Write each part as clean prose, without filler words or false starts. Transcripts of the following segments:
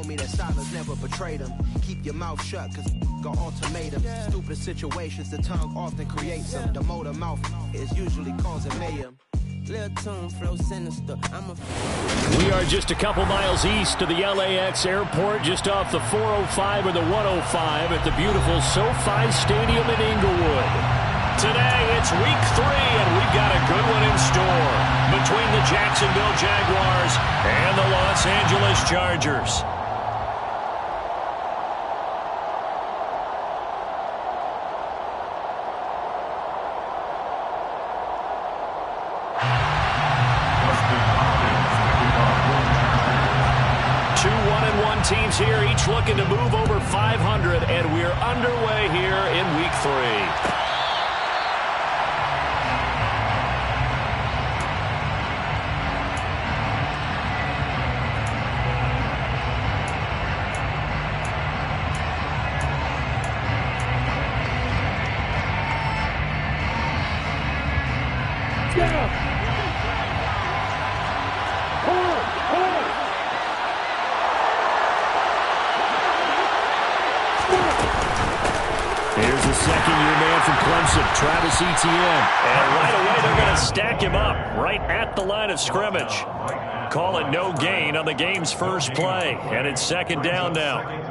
told me that silence never betrayed them. Keep your mouth shut, cause got ultimatums. Stupid situations, the tongue often creates them. The motor mouth is usually causing mayhem. Little tune flow sinister. We are just a couple miles east of the LAX airport, just off the 405 or the 105 at the beautiful SoFi Stadium in Inglewood. Today, it's week 3, and we've got a good one in store between the Jacksonville Jaguars and the Los Angeles Chargers. Teams here, each looking to move over 500, and we're underway here in week 3. Here's the second-year man from Clemson, Travis Etienne. And right away, they're going to stack him up right at the line of scrimmage. Call it no gain on the game's first play. And it's second down now.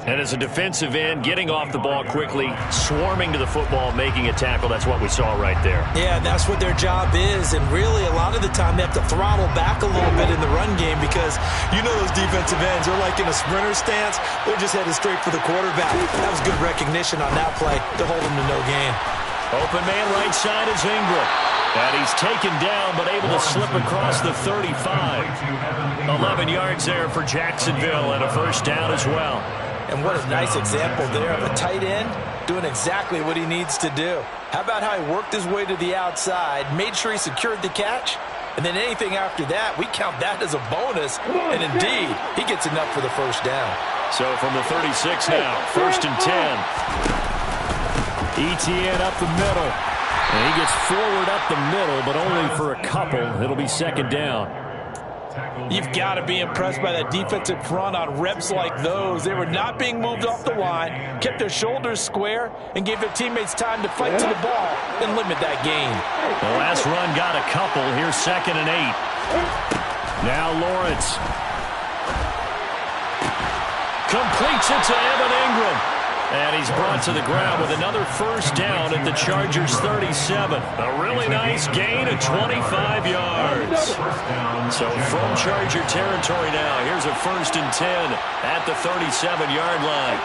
And as a defensive end, getting off the ball quickly, swarming to the football, making a tackle, that's what we saw right there. Yeah, that's what their job is. And really, a lot of the time, they have to throttle back a little bit in the run game because you know those defensive ends, they're like in a sprinter stance. They're just headed straight for the quarterback. That was good recognition on that play to hold them to no gain. Open man right side is Ingram. And he's taken down, but able to slip across the 35. 11 yards there for Jacksonville and a first down as well. And what a nice example there of a tight end doing exactly what he needs to do. How about how he worked his way to the outside, made sure he secured the catch, and then anything after that, we count that as a bonus. And indeed, he gets enough for the first down. So from the 36 now, first and 10. Etienne up the middle. And he gets forward up the middle, but only for a couple. It'll be second down. You've got to be impressed by that defensive front on reps like those. They were not being moved off the line, kept their shoulders square, and gave their teammates time to fight to the ball and limit that gain. The last run got a couple. Here's second and 8. Now Lawrence. Completes it to Evan Ingram. And he's brought to the ground with another first down at the Chargers' 37. A really nice gain of 25 yards. So from Charger territory now, here's a first and 10 at the 37-yard line.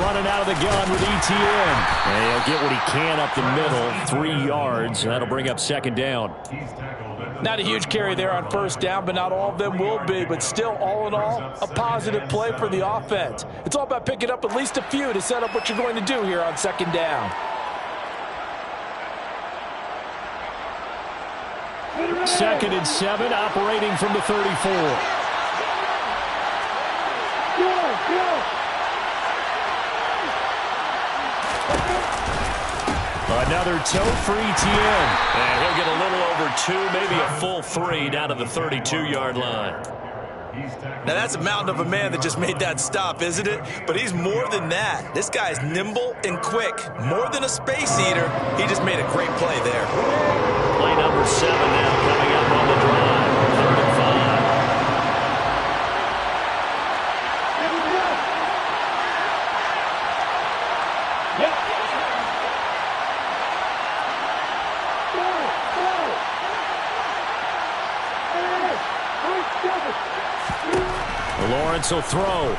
Running out of the gun with Etienne. And he'll get what he can up the middle, 3 yards. That'll bring up second down. Not a huge carry there on first down, but not all of them will be. But still, all in all, a positive play for the offense. It's all about picking up at least a few to set up what you're going to do here on second down. Second and 7, operating from the 34. Another toe for Etienne. And he'll get a little over 2, maybe a full 3 down to the 32-yard line. Now that's a mountain of a man that just made that stop, isn't it? But he's more than that. This guy's nimble and quick. More than a space eater. He just made a great play there. Play number 7 now coming up on the drive. 3rd and 5. Lawrence will throw.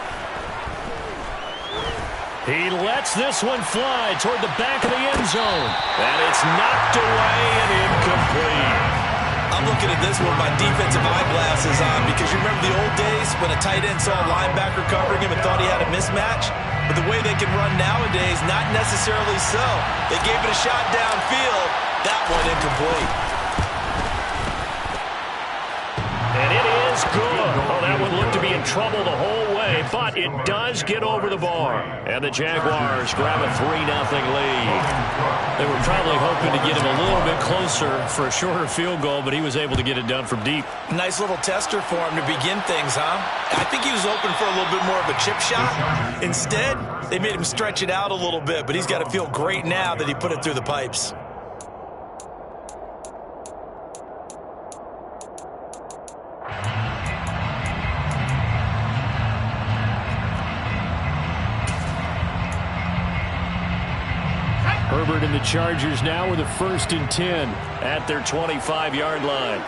He lets this one fly toward the back of the end zone. And it's knocked away and incomplete. I'm looking at this with my defensive eyeglasses on because you remember the old days when a tight end saw a linebacker covering him and thought he had a mismatch? But the way they can run nowadays, not necessarily so. They gave it a shot downfield. That one incomplete. And it is good. Oh, that one looked to be in trouble the whole way, but it does get over the bar. And the Jaguars grab a 3-0 lead. They were probably hoping to get him a little bit closer for a shorter field goal, but he was able to get it done from deep. Nice little tester for him to begin things, huh? I think he was open for a little bit more of a chip shot. Instead, they made him stretch it out a little bit, but he's got to feel great now that he put it through the pipes. Herbert and the Chargers now with a 1st and 10 at their 25-yard line.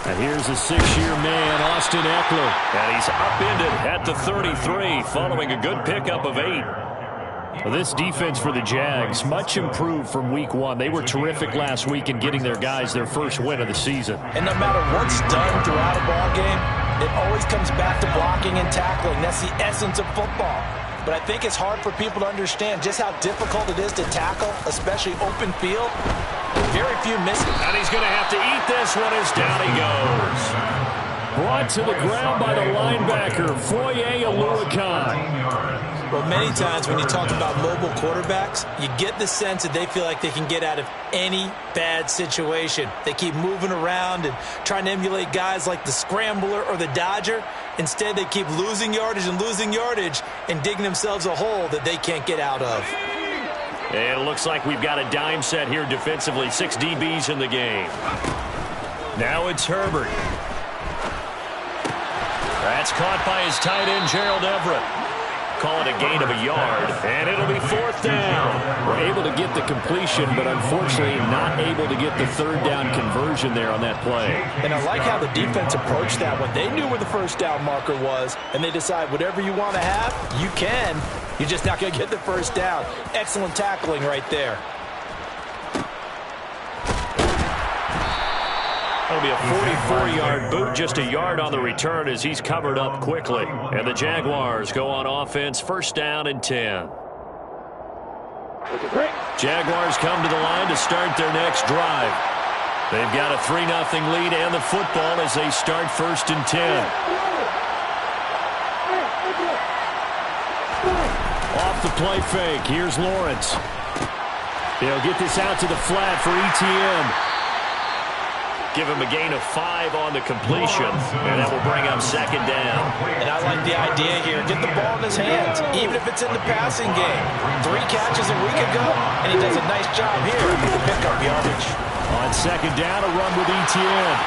And here's a 6-year man, Austin Eckler. And he's upended at the 33 following a good pickup of 8. Well, this defense for the Jags, much improved from week 1. They were terrific last week in getting their guys their first win of the season. And no matter what's done throughout a ball game, it always comes back to blocking and tackling. That's the essence of football. But I think it's hard for people to understand just how difficult it is to tackle, especially open field. Very few miss it. And he's going to have to eat this one as down he goes. Brought to the ground by the linebacker, Foye Oluokun. Well, many times when you talk about mobile quarterbacks, you get the sense that they feel like they can get out of any bad situation. They keep moving around and trying to emulate guys like the Scrambler or the Dodger. Instead, they keep losing yardage and digging themselves a hole that they can't get out of. And it looks like we've got a dime set here defensively. 6 DBs in the game. Now it's Herbert. That's caught by his tight end, Gerald Everett. Call it a gain of a yard, and it'll be 4th down. We're able to get the completion, but unfortunately not able to get the 3rd down conversion there on that play. And I like how the defense approached that one. They knew where the 1st down marker was, and they decide whatever you want to have, you can. You're just not going to get the 1st down. Excellent tackling right there. That'll be a 44-yard boot, just a yard on the return as he's covered up quickly. And the Jaguars go on offense, 1st down and 10. Jaguars come to the line to start their next drive. They've got a 3-0 lead and the football as they start 1st and 10. Off the play fake, here's Lawrence. They'll get this out to the flat for Etienne. Give him a gain of 5 on the completion, and that will bring up 2nd down. And I like the idea here. Get the ball in his hands, even if it's in the passing game. 3 catches a week ago, and he does a nice job here to pick up yardage. On 2nd down, a run with Etienne.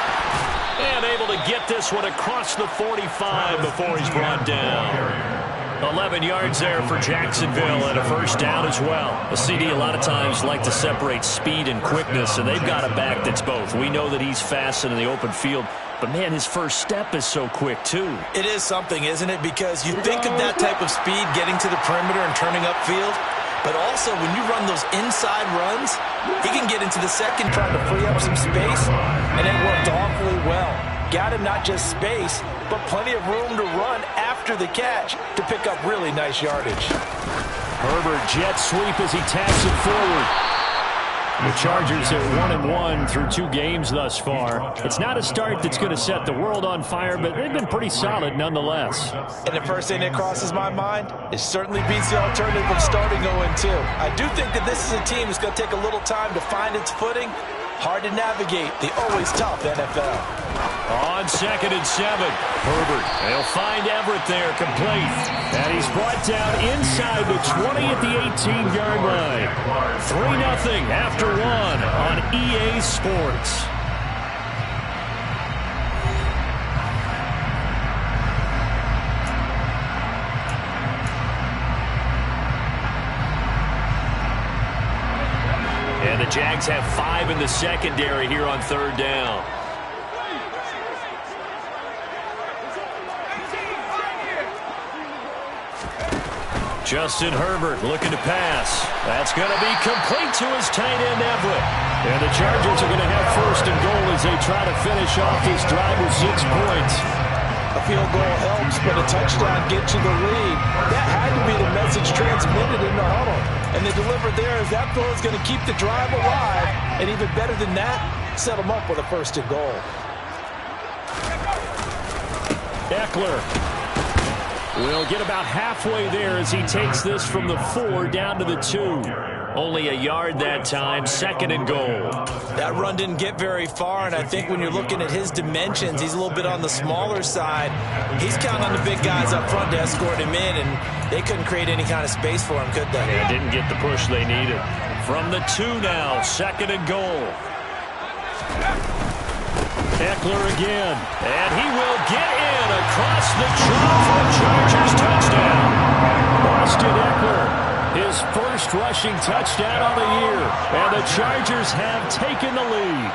And able to get this one across the 45 before he's brought down. 11 yards there for Jacksonville and a 1st down as well. A CD a lot of times like to separate speed and quickness, and they've got a back that's both. We know that he's fast and in the open field, but man, his first step is so quick too. It is something, isn't it? Because you think of that type of speed getting to the perimeter and turning upfield, but also when you run those inside runs, he can get into the second trying to free up some space, and it worked awfully well. Got him not just space, but plenty of room to run after the catch to pick up really nice yardage. Herbert jet sweep as he taps it forward. The Chargers are 1-1 through 2 games thus far. It's not a start that's going to set the world on fire, but they've been pretty solid nonetheless. And the first thing that crosses my mind, it certainly beats the alternative of starting 0-2. I do think that this is a team that's going to take a little time to find its footing. Hard to navigate the always tough NFL. On 2nd and 7, Herbert. They'll find Everett there, complete. And he's brought down inside the 20 at the 18-yard line. 3-0 after 1 on EA Sports. And the Jags have 5 in the secondary here on 3rd down. Justin Herbert looking to pass. That's going to be complete to his tight end, Everett. And the Chargers are going to have 1st and goal as they try to finish off this drive with 6 points. A field goal helps, but a touchdown gets you the lead. That had to be the message transmitted in the huddle. And they delivered there as that throw is going to keep the drive alive. And even better than that, set them up with a 1st and goal. Eckler will get about halfway there as he takes this from the 4 down to the 2. Only a yard that time, 2nd and goal. That run didn't get very far, and I think when you're looking at his dimensions, he's a little bit on the smaller side. He's counting on the big guys up front to escort him in, and they couldn't create any kind of space for him, could they? Yeah, didn't get the push they needed. From the 2 now, 2nd and goal. Eckler again, and he will get in across the chalk for a Chargers touchdown. Austin Eckler, his first rushing touchdown on the year, and the Chargers have taken the lead.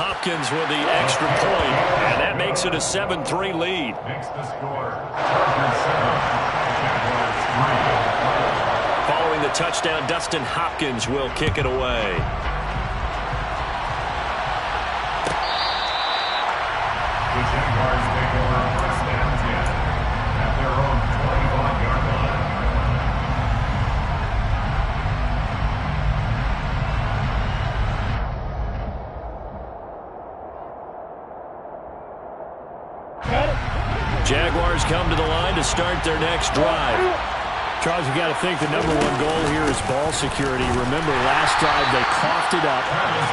Hopkins with the extra point, and that makes it a 7-3 lead. Following the touchdown, Dustin Hopkins will kick it away. The Jaguars take over 1st and 10 at their own 25-yard line. Jaguars come to the line to start their next drive. Charles, you got to think the #1 goal here is ball security. Remember, last drive they coughed it up,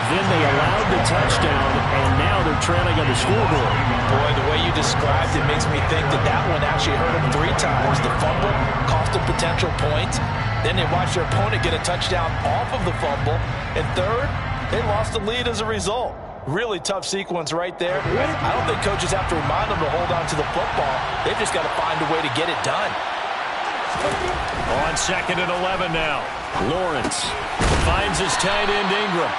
then they allowed the touchdown, and now they're trailing on the scoreboard. Boy, the way you described it makes me think that that one actually hurt them 3 times. The fumble cost them potential points. Then they watched their opponent get a touchdown off of the fumble. And third, they lost the lead as a result. Really tough sequence right there. I don't think coaches have to remind them to hold on to the football. They've just got to find a way to get it done. On 2nd and 11 now. Lawrence finds his tight end Ingram.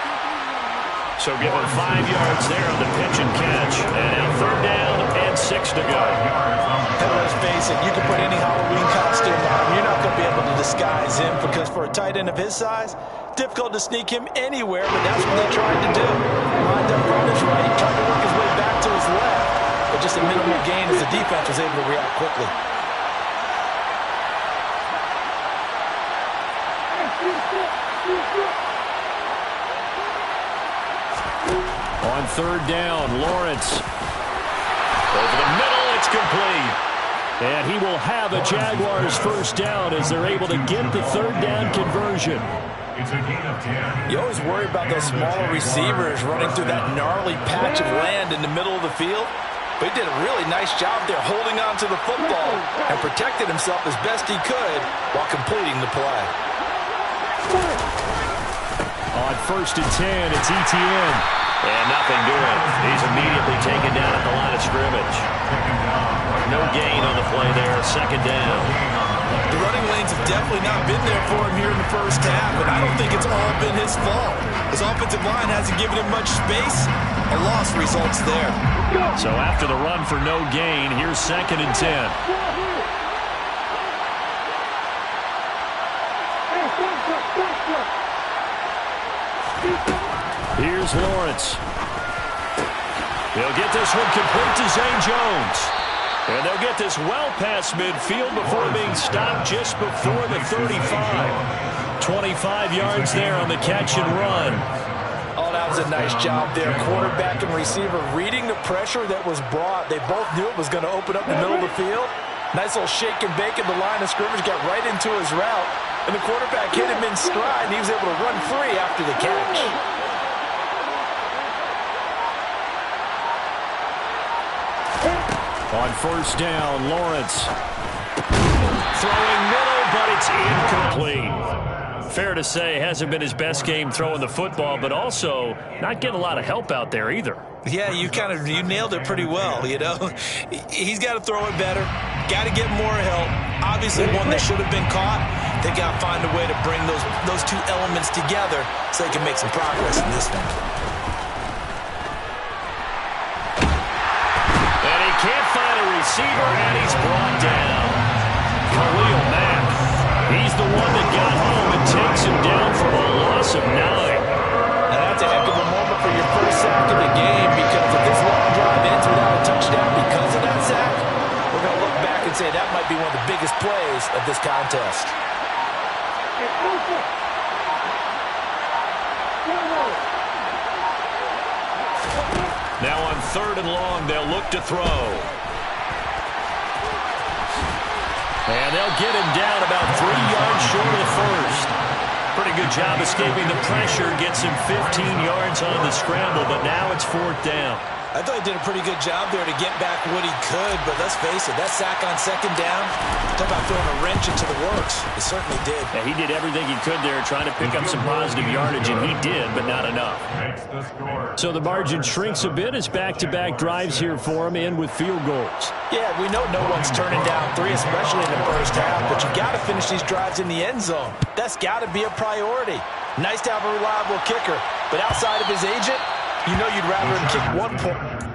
So give him 5 yards there on the pitch and catch. And now 3rd down and 6 to go. Let's face it, you can put any Halloween costume on. You're not going to be able to disguise him because for a tight end of his size, difficult to sneak him anywhere, but that's what they tried to do. Lined up on his right, tried to work his way back to his left, but just a minimal gain as the defense was able to react quickly. On 3rd down, Lawrence. Over the middle, it's complete. And he will have a Jaguars 1st down as they're able to get the 3rd down conversion. It's a gain of 10. You always worry about those smaller receivers running through that gnarly patch of land in the middle of the field. But he did a really nice job there holding on to the football and protected himself as best he could while completing the play. On 1st and 10, it's ETN. And nothing doing. He's immediately taken down at the line of scrimmage. No gain on the play there, 2nd down. The running lanes have definitely not been there for him here in the 1st half, and I don't think it's all been his fault. His offensive line hasn't given him much space. A loss results there. So after the run for no gain, here's 2nd and 10. Here's Lawrence. He'll get this one complete to Zay Jones. And they'll get this well past midfield before being stopped just before the 35. 25 yards there on the catch and run. Oh, that was a nice job there. Quarterback and receiver reading the pressure that was brought. They both knew it was going to open up the middle of the field. Nice little shake and bake at the line of scrimmage, got right into his route. And the quarterback hit him in stride, and he was able to run free after the catch. On 1st down, Lawrence. Throwing middle, but it's incomplete. Fair to say, hasn't been his best game throwing the football, but also not getting a lot of help out there either. Yeah, you nailed it pretty well, you know. He's got to throw it better. Got to get more help. Obviously, one that should have been caught. They got to find a way to bring those 2 elements together so they can make some progress in this one. Can't find a receiver, and he's brought down. Khalil Mack. He's the one that got home and takes him down for a loss of 9. Now that's a heck of a moment for your first sack of the game, because if this long drive ends without a touchdown because of that sack, we're going to look back and say that might be one of the biggest plays of this contest. Now on 3rd and long, they'll look to throw. And they'll get him down about 3 yards short of the first. Pretty good job escaping the pressure. Gets him 15 yards on the scramble, but now it's 4th down. I thought he did a pretty good job there to get back what he could, but let's face it, that sack on 2nd down, talk about throwing a wrench into the works. He certainly did. Yeah, he did everything he could there trying to pick up some positive yardage, and he did, but not enough. So the margin shrinks a bit as back-to-back drives here for him, and with field goals. Yeah, we know no one's turning down 3, especially in the first half, but you got to finish these drives in the end zone. That's got to be a priority. Nice to have a reliable kicker, but outside of his agent, you know you'd rather him kick 1 point.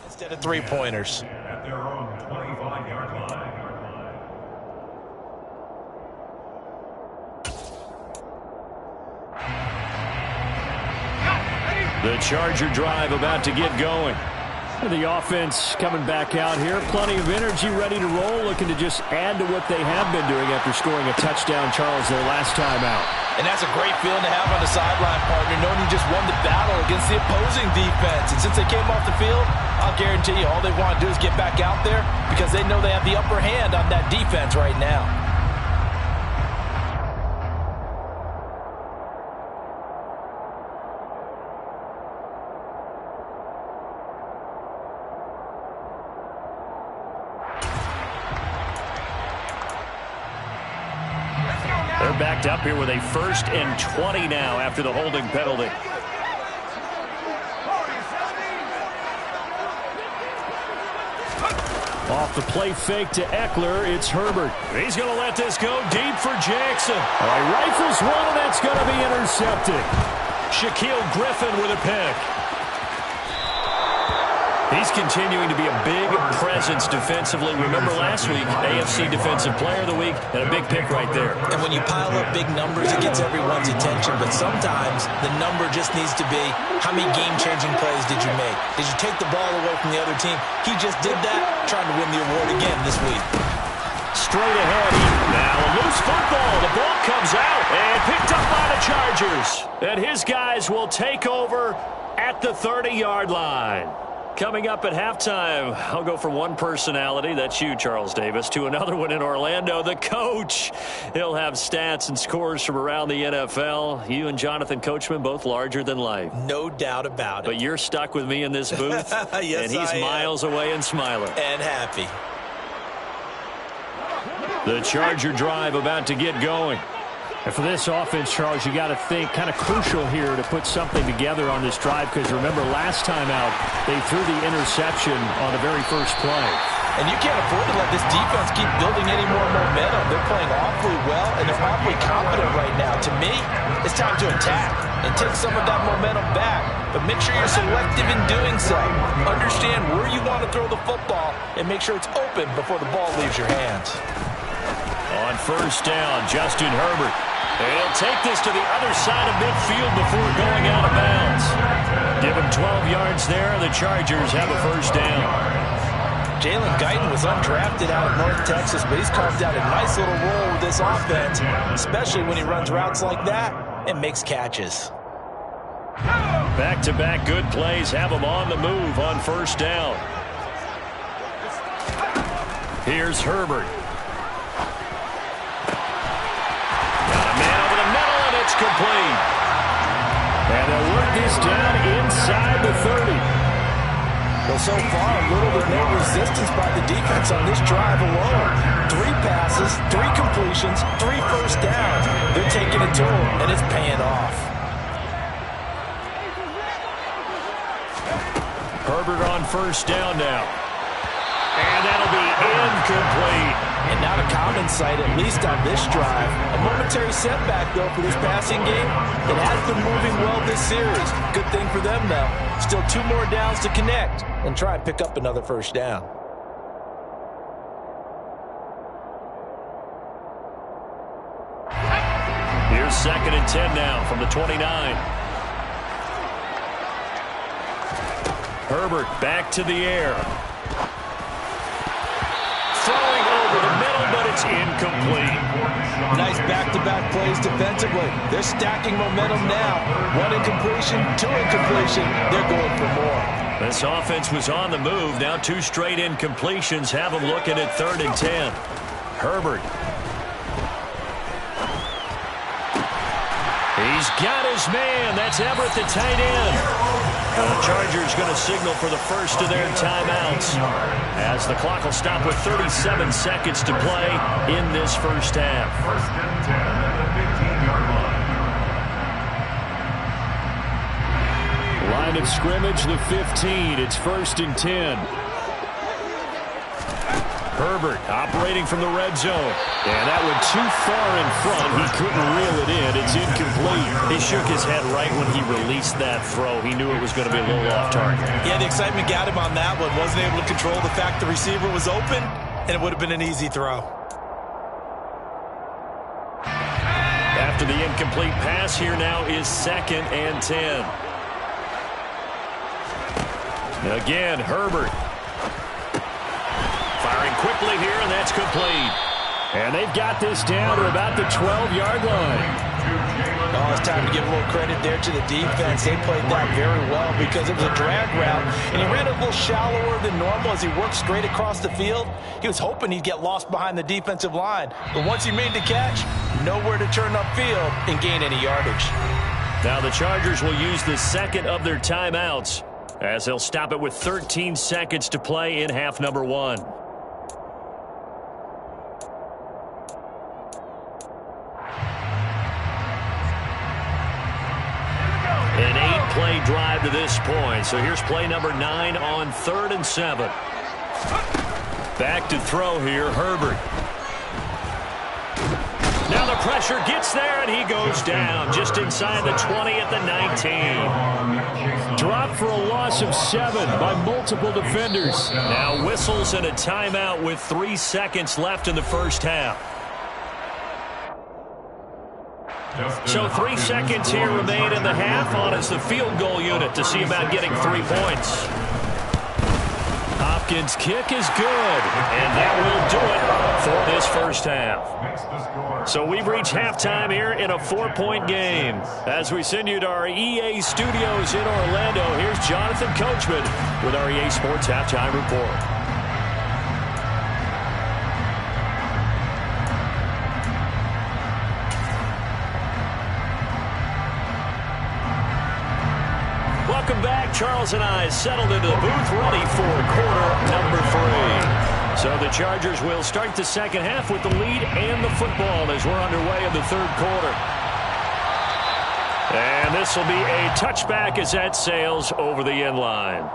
Instead of 3-pointers. At their own 25-yard line. The Charger drive about to get going. The offense coming back out here. Plenty of energy, ready to roll, looking to just add to what they have been doing after scoring a touchdown, Charles, their last time out. And that's a great feeling to have on the sideline, partner, knowing you just won the battle against the opposing defense. And since they came off the field, I'll guarantee you all they want to do is get back out there because they know they have the upper hand on that defense right now. They're backed up here with a 1st and 20 now after the holding penalty. Off the play fake to Eckler, it's Herbert. He's going to let this go deep for Jackson. All right, rifles one, and that's going to be intercepted. Shaquille Griffin with a pick. He's continuing to be a big presence defensively. Remember last week, AFC Defensive Player of the Week, and a big pick right there. And when you pile up big numbers, it gets everyone's attention. But sometimes the number just needs to be, how many game-changing plays did you make? Did you take the ball away from the other team? He just did that, trying to win the award again this week. Straight ahead. Now a loose football. The ball comes out and picked up by the Chargers. And his guys will take over at the 30-yard line. Coming up at halftime, I'll go from one personality, that's you, Charles Davis, to another one in Orlando, the coach. He'll have stats and scores from around the NFL. You and Jonathan Coachman, both larger than life. No doubt about it. But you're stuck with me in this booth, yes, and he's miles away and smiling. And happy. The Charger drive about to get going. And for this offense, Charles, you got to think kind of crucial here to put something together on this drive because remember last time out they threw the interception on the very first play. And you can't afford to let this defense keep building any more momentum. They're playing awfully well, and they're awfully confident right now. To me, it's time to attack and take some of that momentum back. But make sure you're selective in doing so. Understand where you want to throw the football and make sure it's open before the ball leaves your hands. On 1st down, Justin Herbert. He'll take this to the other side of midfield before going out of bounds. Give him 12 yards there, and the Chargers have a 1st down. Jalen Guyton was undrafted out of North Texas, but he's carved out a nice little role with this offense, especially when he runs routes like that and makes catches. Back-to-back good plays have him on the move on 1st down. Here's Herbert. It's complete. And they'll work this down inside the 30. Well, so far, little to no resistance by the defense on this drive alone. 3 passes, 3 completions, 3 first downs. They're taking it to him, and it's paying off. Herbert on 1st down now. And that'll be incomplete. And not a common sight, at least on this drive. A momentary setback, though, for this passing game. It has been moving well this series. Good thing for them, though. Still 2 more downs to connect and try and pick up another first down. Here's 2nd and 10 now from the 29. Herbert back to the air. Throwing over the middle, but it's incomplete. Nice back-to-back plays defensively. They're stacking momentum now. 1 incompletion, 2 incompletion. They're going for more. This offense was on the move. Now 2 straight incompletions have them looking at 3rd and 10. Herbert. He's got his man. That's Everett, the tight end. The Chargers going to signal for the first of their timeouts as the clock will stop with 37 seconds to play in this first half. 1st and 10 at the 15-yard line. Line of scrimmage, the 15. It's 1st and 10. Herbert operating from the red zone. And that went too far in front. He couldn't reel it in. It's incomplete. He shook his head right when he released that throw. He knew it was going to be a little off target. Yeah, the excitement got him on that one. Wasn't able to control the fact the receiver was open, and it would have been an easy throw. After the incomplete pass, here now is 2nd and 10. Again, Herbert. Firing quickly here, and that's complete. And they've got this down to about the 12-yard line. Oh, it's time to give a little credit there to the defense. They played that very well because it was a drag route, and he ran a little shallower than normal as he worked straight across the field. He was hoping he'd get lost behind the defensive line. But once he made the catch, nowhere to turn upfield and gain any yardage. Now the Chargers will use the 2nd of their timeouts as they'll stop it with 13 seconds to play in half number 1. An 8-play drive to this point. So here's play number 9 on 3rd and 7. Back to throw here, Herbert. Now the pressure gets there, and he goes down just inside the 20 at the 19. Dropped for a loss of 7 by multiple defenders. Now whistles and a timeout with 3 seconds left in the first half. So 3 seconds here remain in the half on as the field goal unit to see about getting 3 points. Hopkins' kick is good, and that will do it for this first half. So we've reached halftime here in a 4-point game. As we send you to our EA studios in Orlando, here's Jonathan Coachman with our EA Sports Halftime Report. Welcome back. Charles and I settled into the booth ready for quarter number 3. So the Chargers will start the second half with the lead and the football as we're underway in the 3rd quarter. And this will be a touchback as that sails over the end line.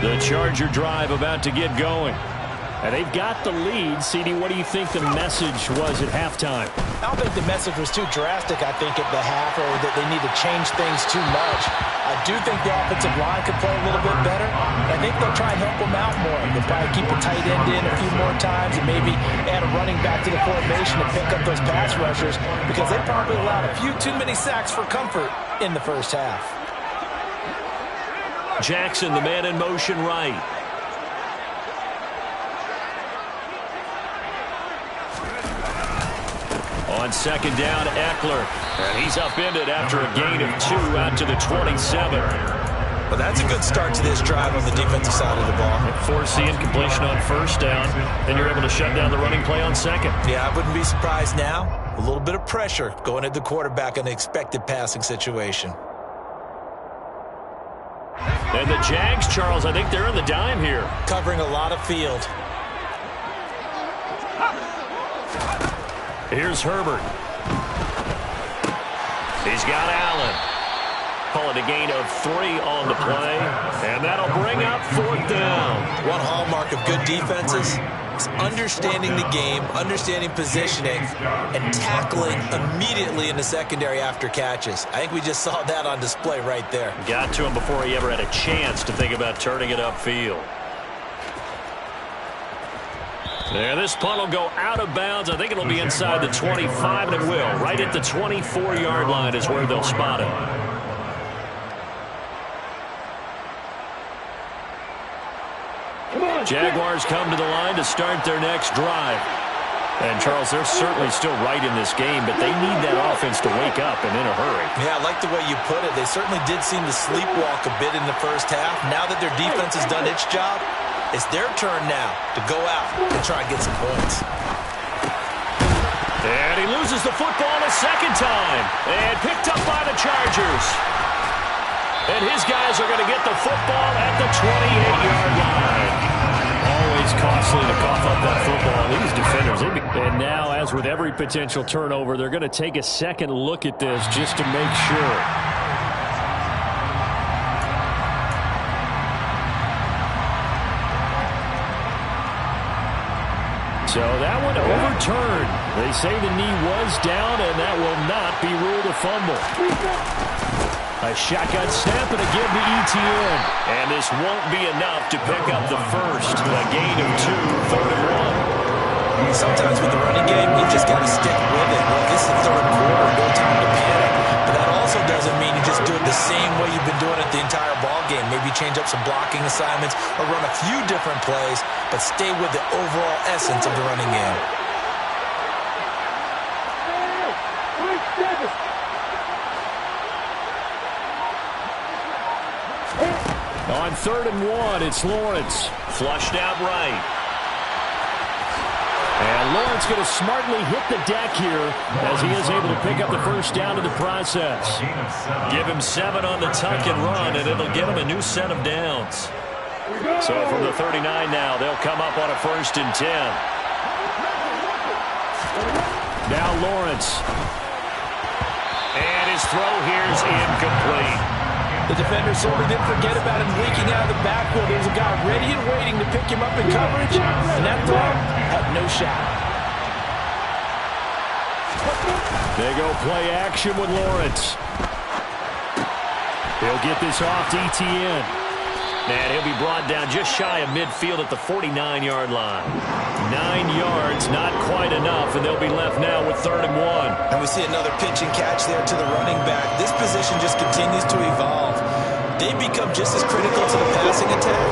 The Charger drive about to get going. And they've got the lead. CD, what do you think the message was at halftime? I don't think the message was too drastic, I think, at the half, or that they need to change things too much. I do think the offensive line could play a little bit better. I think they'll try and help them out more. They'll probably keep a tight end in a few more times and maybe add a running back to the formation to pick up those pass rushers because they probably allowed a few too many sacks for comfort in the first half. Jackson, the man in motion right. On 2nd down, Eckler. And he's upended after a gain of 2 out to the 27. Well, that's a good start to this drive on the defensive side of the ball. Force the incompletion on 1st down. Then you're able to shut down the running play on 2nd. Yeah, I wouldn't be surprised now. A little bit of pressure going at the quarterback in the expected passing situation. And the Jags, Charles, I think they're in the dime here. Covering a lot of field. Here's Herbert. He's got Allen. Call it a gain of 3 on the play, and that'll bring up 4th down. One hallmark of good defenses is understanding the game, understanding positioning, and tackling immediately in the secondary after catches. I think we just saw that on display right there. Got to him before he ever had a chance to think about turning it upfield. And this punt will go out of bounds. I think it'll be inside the 25, and it will. Right at the 24-yard line is where they'll spot it. Jaguars come to the line to start their next drive. And, Charles, they're certainly still right in this game, but they need that offense to wake up and in a hurry. Yeah, I like the way you put it. They certainly did seem to sleepwalk a bit in the first half. Now that their defense has done its job, it's their turn now to go out and try and get some points. And he loses the football a second time. And picked up by the Chargers. And his guys are going to get the football at the 28-yard line. Always costly to cough up that football. These defenders. And now, as with every potential turnover, they're going to take a second look at this just to make sure. So that one overturned. They say the knee was down, and that will not be ruled a fumble. A shotgun snap and a give to Etienne. And this won't be enough to pick up the first. A gain of 2, 3rd and 1. Sometimes with the running game, you just got to stick with it. Well, this is the third quarter, no time to panic. But that also doesn't mean you just do it the same way you've been doing it the entire ball game. Maybe change up some blocking assignments or run a few different plays, but stay with the overall essence of the running game. On 3rd and 1, it's Lawrence. Flushed out right. And Lawrence going to smartly hit the deck here as he is able to pick up the first down in the process. Give him 7 on the tuck and run, and it'll get him a new set of downs. So from the 39 now, they'll come up on a 1st and 10. Now Lawrence. And his throw here's incomplete. The defender certainly didn't forget about him leaking out of the backfield. There was a guy ready and waiting to pick him up in coverage, and that throw had no shot. They go play action with Lawrence. He'll get this off to Etienne. And he'll be brought down just shy of midfield at the 49-yard line. 9 yards, not quite enough, and they'll be left now with 3rd and 1. And we see another pitch and catch there to the running back. This position just continues to evolve. They become just as critical to the passing attack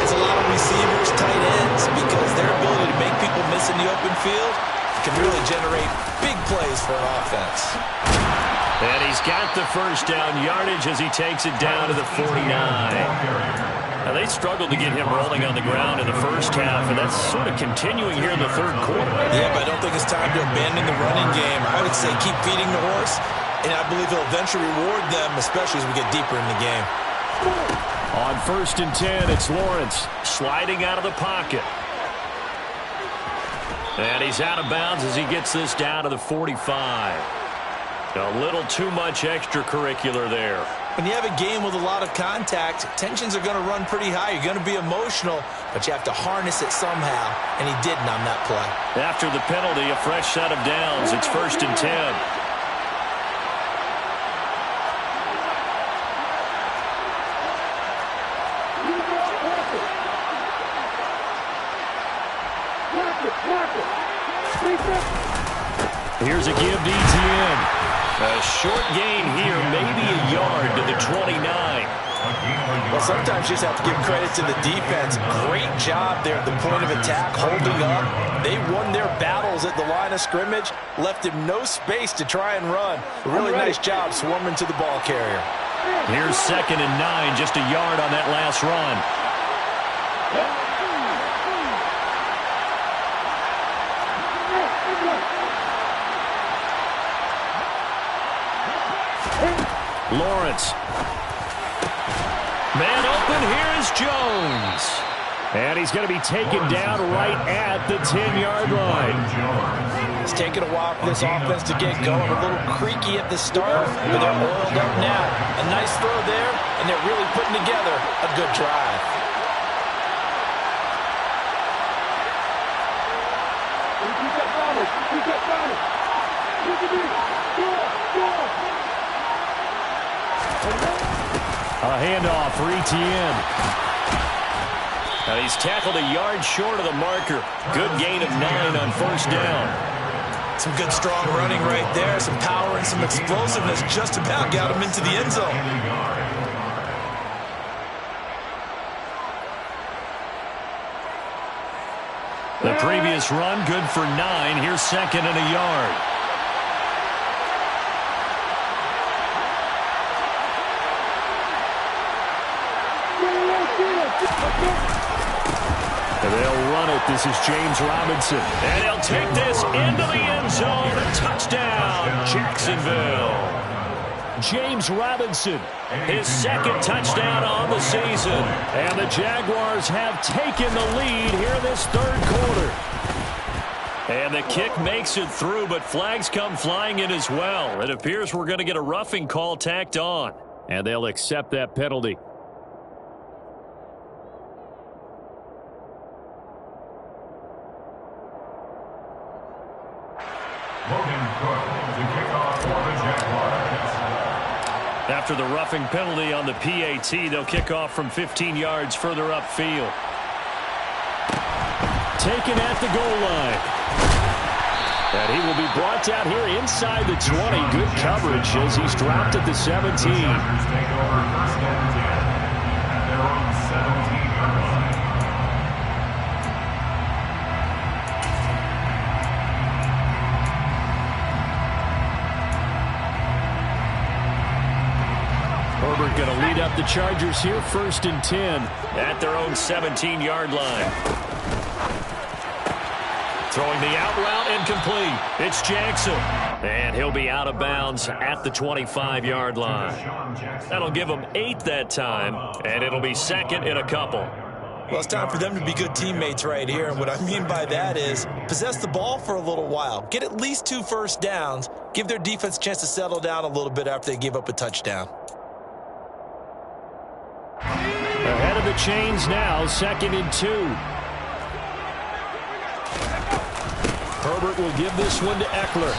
as a lot of receivers, tight ends, because their ability to make people miss in the open field can really generate big plays for an offense. And he's got the first down yardage as he takes it down to the 49. Now, they struggled to get him rolling on the ground in the first half, and that's sort of continuing here in the 3rd quarter. Yeah, but I don't think it's time to abandon the running game. I would say keep feeding the horse, and I believe he'll eventually reward them, especially as we get deeper in the game. On 1st and 10, it's Lawrence. Sliding out of the pocket. And he's out of bounds as he gets this down to the 45. A little too much extracurricular there. When you have a game with a lot of contact, tensions are going to run pretty high. You're going to be emotional, but you have to harness it somehow, and he didn't on that play. After the penalty, a fresh set of downs. It's 1st and 10. Here's a give to Etienne. A short gain here, maybe a yard to the 29. Well, sometimes you just have to give credit to the defense. Great job there at the point of attack, holding up. They won their battles at the line of scrimmage, left him no space to try and run. A really nice job swarming to the ball carrier. Here's 2nd and 9, just a yard on that last run. Lawrence. Man open, here is Jones. And he's going to be taken down right at the 10-yard line. It's taken a while for this offense to get going. A little creaky at the start, but they're oiled up now. A nice throw there, and they're really putting together a good drive. A handoff for Etienne. And he's tackled a yard short of the marker. Good gain of 9 on first down. Some good strong running right there. Some power and some explosiveness just about got him into the end zone. The previous run good for 9. Here's second and a yard. And they'll run it. This is James Robinson. And he'll take this into the end zone. A touchdown, Jacksonville. James Robinson, his second touchdown on the season. And the Jaguars have taken the lead here this third quarter. And the kick makes it through, but flags come flying in as well. It appears we're going to get a roughing call tacked on. And they'll accept that penalty. After the roughing penalty on the PAT, they'll kick off from 15 yards further upfield. Taken at the goal line. And he will be brought down here inside the 20. Good coverage as he's dropped at the 17. Take over first and 10 at their own 17-yard line. Herbert going to lead up the Chargers here, 1st and 10 at their own 17-yard line. Throwing the out route incomplete. It's Jackson. And he'll be out of bounds at the 25-yard line. That'll give him 8 that time, and it'll be second in a couple. Well, it's time for them to be good teammates right here. And what I mean by that is possess the ball for a little while. Get at least 2 first downs. Give their defense a chance to settle down a little bit after they give up a touchdown. Ahead of the chains now, 2nd and 2. Herbert will give this one to Eckler.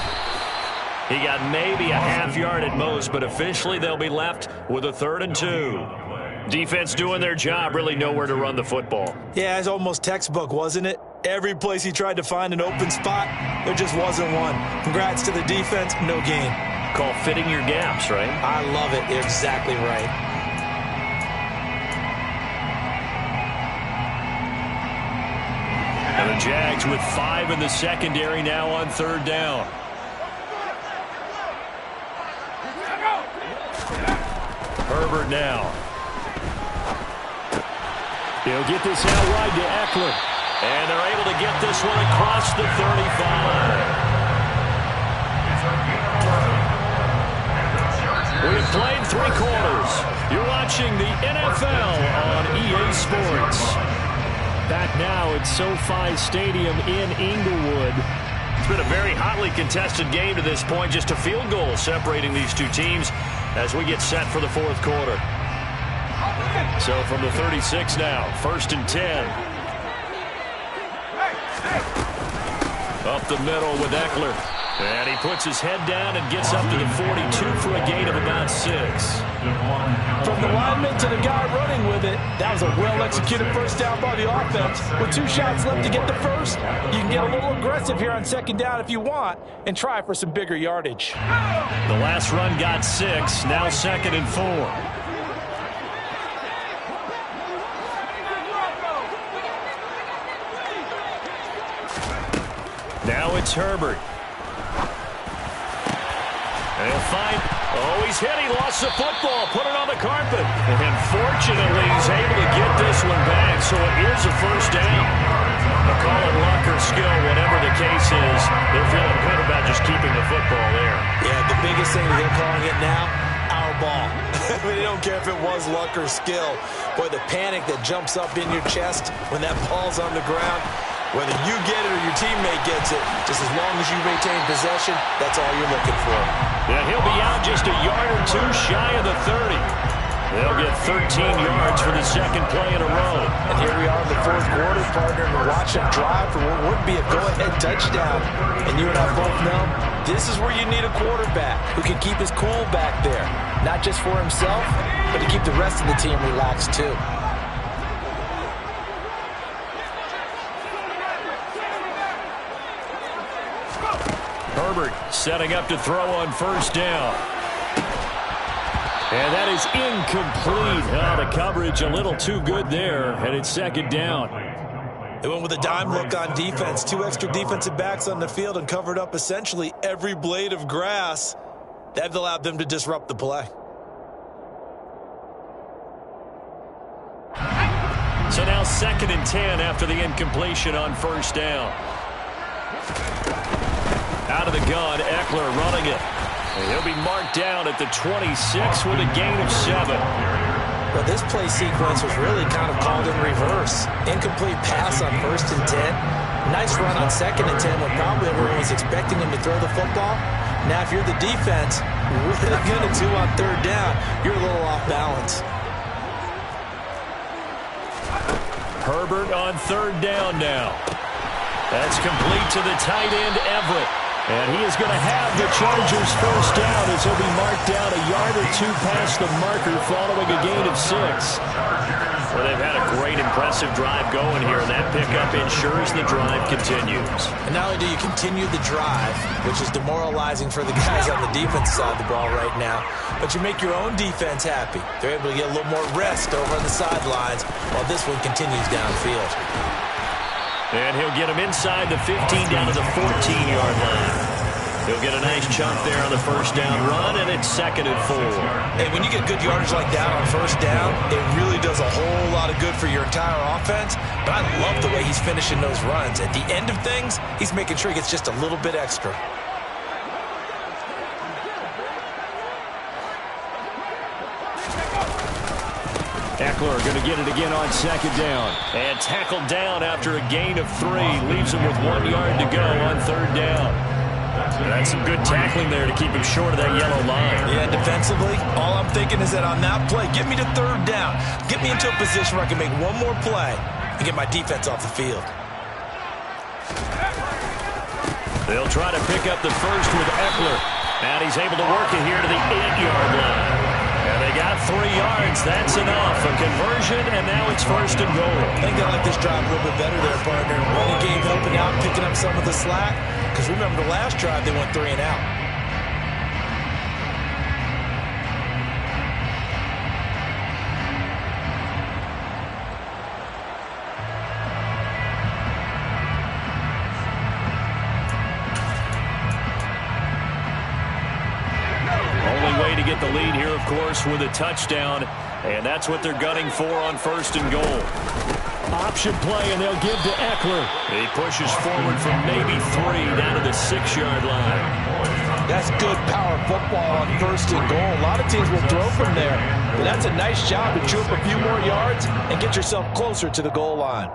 He got maybe a half yard at most, but officially they'll be left with a 3rd and 2. Defense doing their job, really nowhere to run the football. Yeah, it's almost textbook, wasn't it? Every place he tried to find an open spot, there just wasn't one. Congrats to the defense, no gain. Call fitting your gaps, right? I love it. You're exactly right. And the Jags with 5 in the secondary now on 3rd down. Herbert now. He'll get this out wide to Eckler. And they're able to get this one across the 35. We've played 3 quarters. You're watching the NFL on EA Sports. Back now at SoFi Stadium in Inglewood. It's been a very hotly contested game to this point. Just a field goal separating these two teams as we get set for the 4th quarter. So from the 36 now, 1st and 10. Up the middle with Eckler. And he puts his head down and gets up to the 42 for a gain of about 6. From the lineman to the guy running with it, that was a well-executed first down by the offense. With 2 shots left to get the first, you can get a little aggressive here on 2nd down if you want and try for some bigger yardage. The last run got 6, now 2nd and 4. Now it's Herbert. They'll find, he's hit. He lost the football. Put it on the carpet. And fortunately, he's able to get this one back, so it is a 1st down. A call it luck or skill, whatever the case is, they're feeling good about just keeping the football there. Yeah, the biggest thing that they're calling it now, our foul ball. I mean, you don't care if it was luck or skill. Boy, the panic that jumps up in your chest when that ball's on the ground, whether you get it or your teammate gets it, just as long as you retain possession, that's all you're looking for. Yeah, he'll be out just a yard or two shy of the 30. They'll get 13 yards for the second play in a row. And here we are in the fourth quarter, partner, and watch him drive for what would be a go-ahead touchdown. And you and I both know this is where you need a quarterback who can keep his cool back there. Not just for himself, but to keep the rest of the team relaxed too. Herbert setting up to throw on first down. And that is incomplete. The coverage a little too good there, and it's second down. They went with a dime look on defense. 2 extra defensive backs on the field and covered up essentially every blade of grass. That allowed them to disrupt the play. So now 2nd and 10 after the incompletion on first down. Out of the gun, Eckler running it. And he'll be marked down at the 26 with a gain of 7. Well, this play sequence was really kind of called in reverse. Incomplete pass on 1st and 10. Nice run on 2nd and 10 when probably everyone was expecting him to throw the football. Now, if you're the defense, what are you going to do on 3rd down? You're a little off balance. Herbert on 3rd down now. That's complete to the tight end, Everett. And he is going to have the Chargers first down as he'll be marked down a yard or two past the marker following a gain of 6. Well, they've had a great, impressive drive going here, and that pickup ensures the drive continues. And not only do you continue the drive, which is demoralizing for the guys on the defense side of the ball right now, but you make your own defense happy. They're able to get a little more rest over on the sidelines while this one continues downfield. And he'll get him inside the 15 down to the 14-yard line. He'll get a nice chunk there on the first down run, and it's 2nd and 4. Hey, when you get good yardage like that on first down, it really does a whole lot of good for your entire offense. But I love the way he's finishing those runs. At the end of things, he's making sure he gets just a little bit extra. Eckler going to get it again on 2nd down. And tackled down after a gain of 3. Leaves him with 1 yard to go on 3rd down. That's some good tackling there to keep him short of that yellow line. Yeah, defensively, all I'm thinking is that on that play, get me to 3rd down. Get me into a position where I can make one more play and get my defense off the field. They'll try to pick up the first with Eckler. And he's able to work it here to the 8-yard line. And they got 3 yards. That's enough. A conversion, and now it's 1st and goal. I think they like this drive a little bit better there, partner. Running game helping out, picking up some of the slack. Because remember, the last drive, they went 3 and out. Get the lead here, of course, with a touchdown, and that's what they're gunning for on 1st and goal. Option play, and they'll give to Eckler. He pushes forward from maybe 3 down to the 6-yard line. That's good power football on 1st and goal. A lot of teams will throw from there, but that's a nice job to chew up a few more yards and get yourself closer to the goal line.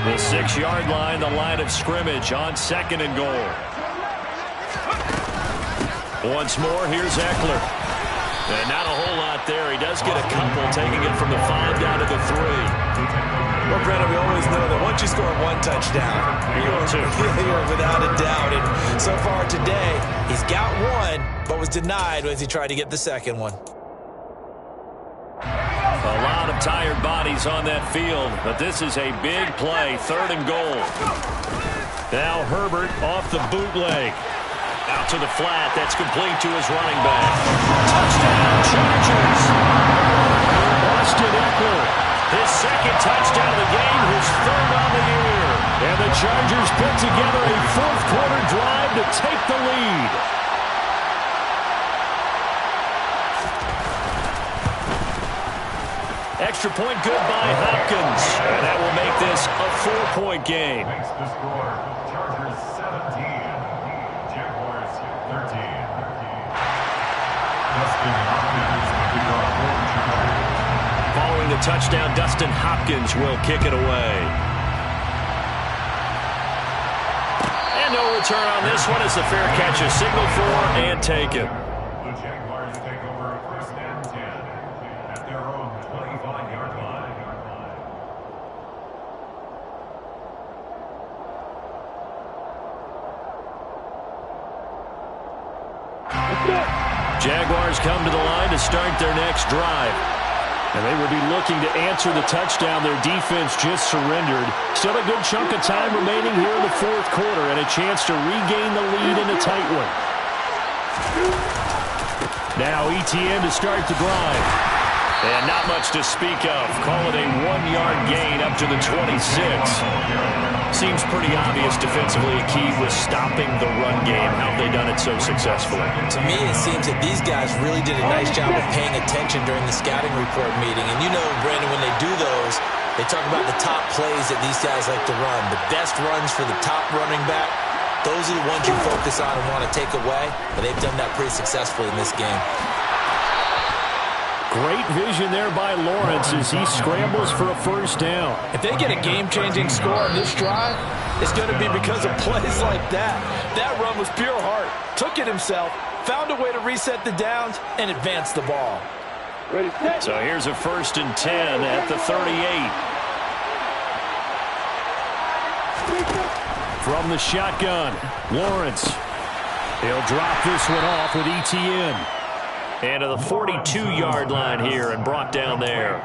The 6-yard line, the line of scrimmage on 2nd and goal. Once more, here's Eckler. And not a whole lot there. He does get a couple, taking it from the 5 down to the 3. Well, Brandon, we always know that once you score 1 touchdown, you're without a doubt. And so far today, he's got 1, but was denied as he tried to get the second one. A lot of tired bodies on that field, but this is a big play, 3rd and goal. Now Herbert off the bootleg. Out to the flat. That's complete to his running back. Touchdown, Chargers! Austin Eckler. His 2nd touchdown of the game, his 3rd on the year. And the Chargers put together a 4th quarter drive to take the lead. Extra point good by Hopkins. And that will make this a 4-point game. Makes the score Chargers 17, Jaguars 13. Dustin Hopkins will kick off for Chicago. Following the touchdown, Dustin Hopkins will kick it away. And no return on this one as the fair catch is signaled for and taken. The Jaguars take over first and 10 at their own 25-yard line. Jaguars come to the line to start their next drive. And they will be looking to answer the touchdown their defense just surrendered. Still a good chunk of time remaining here in the fourth quarter and a chance to regain the lead in a tight one. Now ETN to start the drive. And not much to speak of. Call it a 1-yard gain up to the 26. Seems pretty obvious defensively a key was stopping the run game. How have they done it so successfully? To me, it seems that these guys really did a nice job of paying attention during the scouting report meeting. And you know, Brandon, when they do those, they talk about the top plays that these guys like to run. The best runs for the top running back. Those are the ones you focus on and want to take away. And they've done that pretty successfully in this game. Great vision there by Lawrence as he scrambles for a first down. If they get a game-changing score on this drive, it's going to be because of plays like that. That run was pure heart. Took it himself, found a way to reset the downs, and advance the ball. Ready, set. So here's a 1st and 10 at the 38. From the shotgun, Lawrence. He'll drop this one off with ETN. And to the 42-yard line here and brought down there.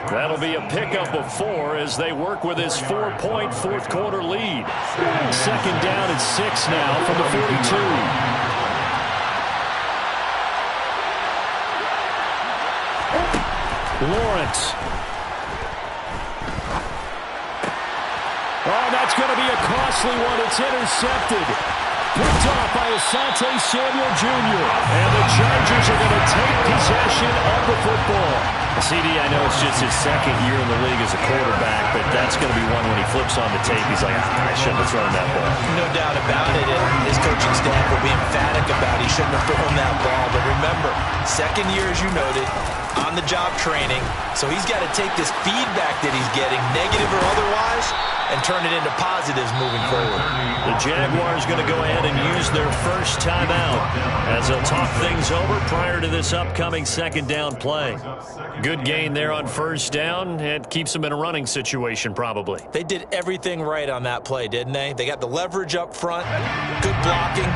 That'll be a pickup of 4 as they work with his 4-point fourth-quarter lead. 2nd down and 6 now from the 42. Lawrence. Oh, that's going to be a costly one. It's intercepted. Picked off by Asante Samuel Jr. And the Chargers are going to take possession of the football. CD, I know it's just his 2nd year in the league as a quarterback, but that's going to be one when he flips on the tape. He's like, I shouldn't have thrown that ball. No doubt about it. And his coaching staff will be emphatic about he shouldn't have thrown that ball. But remember, 2nd year, as you noted, on-the-job training. So he's got to take this feedback that he's getting, negative or otherwise, and turn it into positives moving forward. The Jaguars going to go ahead and use their first timeout as they'll talk things over prior to this upcoming 2nd down play. Good gain there on 1st down. It keeps them in a running situation probably. They did everything right on that play, didn't they? They got the leverage up front, good blocking,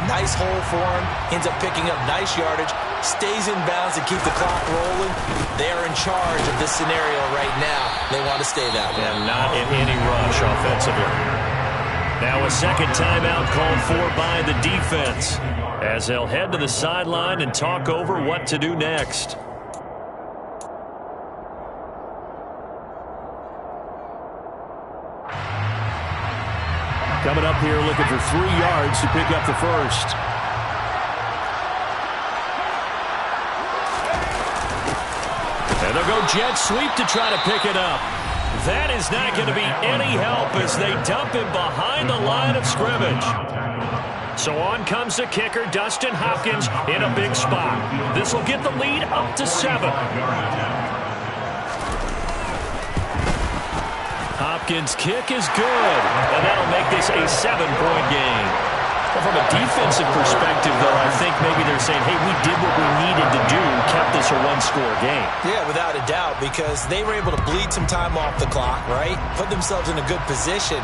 nice hole for him, ends up picking up nice yardage, stays in bounds and keep the clock rolling. They're in charge of this scenario right now. They want to stay that way. And not in any rush offensively. Now a 2nd timeout called for by the defense as they'll head to the sideline and talk over what to do next. Coming up here looking for 3 yards to pick up the first. And they'll go jet sweep to try to pick it up. That is not going to be any help as they dump him behind the line of scrimmage. So on comes the kicker, Dustin Hopkins, in a big spot. This will get the lead up to 7. Hopkins' kick is good, and that'll make this a 7-point game. Well, from a defensive perspective, though, I think maybe they're saying, hey, we did what we needed to do, kept this a 1-score game. Yeah, without a doubt, because they were able to bleed some time off the clock, right? Put themselves in a good position,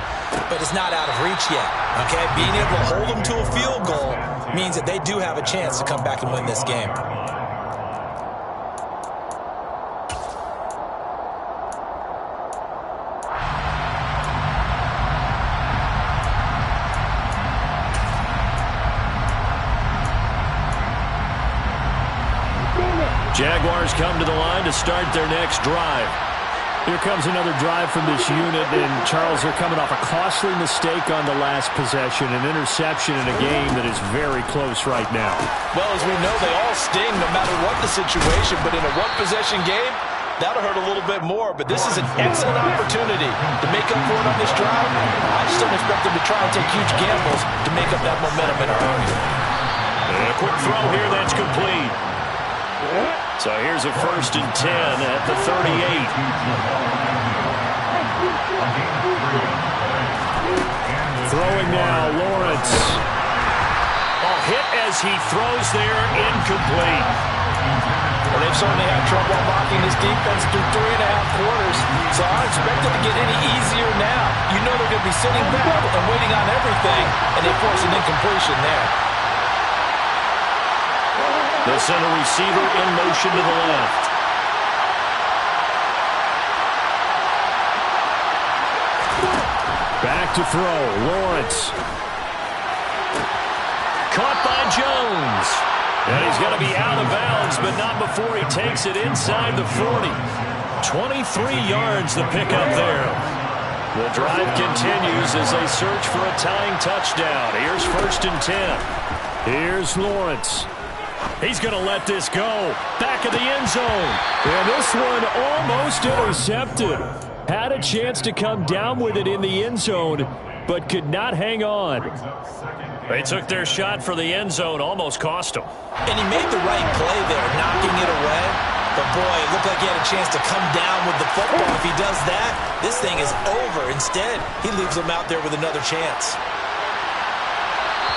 but it's not out of reach yet, okay? Being able to hold them to a field goal means that they do have a chance to come back and win this game. Jaguars come to the line to start their next drive. Here comes another drive from this unit, and Charles, they're coming off a costly mistake on the last possession, an interception in a game that is very close right now. Well, as we know, they all sting no matter what the situation, but in a one-possession game, that'll hurt a little bit more. But this is an excellent opportunity to make up for it on this drive. I just don't expect them to try and take huge gambles to make up that momentum in a hurry. And a quick throw here that's complete. So here's a 1st and 10 at the 38. Throwing now, Lawrence. Hit as he throws there, incomplete. Well, they've certainly had trouble blocking this defense through 3.5 quarters, so I expect it to get any easier now. You know they're going to be sitting back and waiting on everything, and they force an incompletion there. The center receiver in motion to the left. Back to throw, Lawrence. Caught by Jones. And he's going to be out of bounds, but not before he takes it inside the 40. 23 yards the pickup there. The drive continues as they search for a tying touchdown. Here's 1st and 10. Here's Lawrence. He's going to let this go. Back of the end zone. And this one almost intercepted. Had a chance to come down with it in the end zone, but could not hang on. They took their shot for the end zone, almost cost him. And he made the right play there, knocking it away. But, boy, it looked like he had a chance to come down with the football. If he does that, this thing is over. Instead, he leaves him out there with another chance.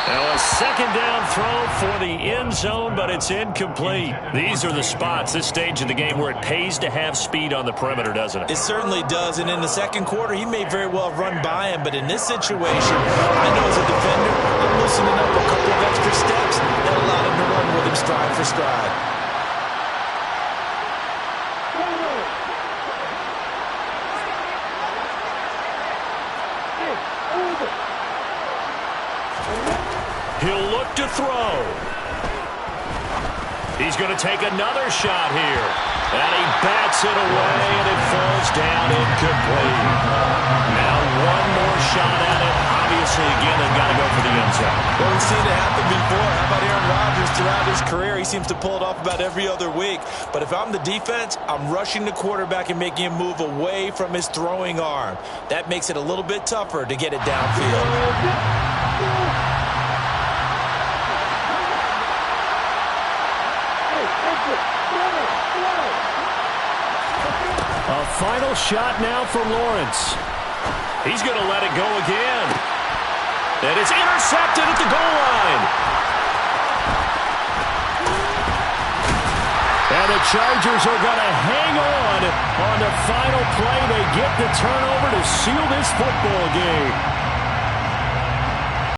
Now a 2nd down throw for the end zone, but it's incomplete. These are the spots, this stage of the game, where it pays to have speed on the perimeter, doesn't it? It certainly does, and in the 2nd quarter, he may very well run by him, but in this situation, I know as a defender, I'm loosening up a couple of extra steps that allow him to run with him stride for stride. He'll look to throw. He's going to take another shot here. And he bats it away, and it falls down incomplete. Now one more shot at it. Obviously, again, they've got to go for the end zone. Well, we've seen it happen before. How about Aaron Rodgers throughout his career? He seems to pull it off about every other week. But if I'm the defense, I'm rushing the quarterback and making him move away from his throwing arm. That makes it a little bit tougher to get it downfield. A final shot now for Lawrence. He's going to let it go again. And it's intercepted at the goal line. And the Chargers are going to hang on the final play. They get the turnover to seal this football game.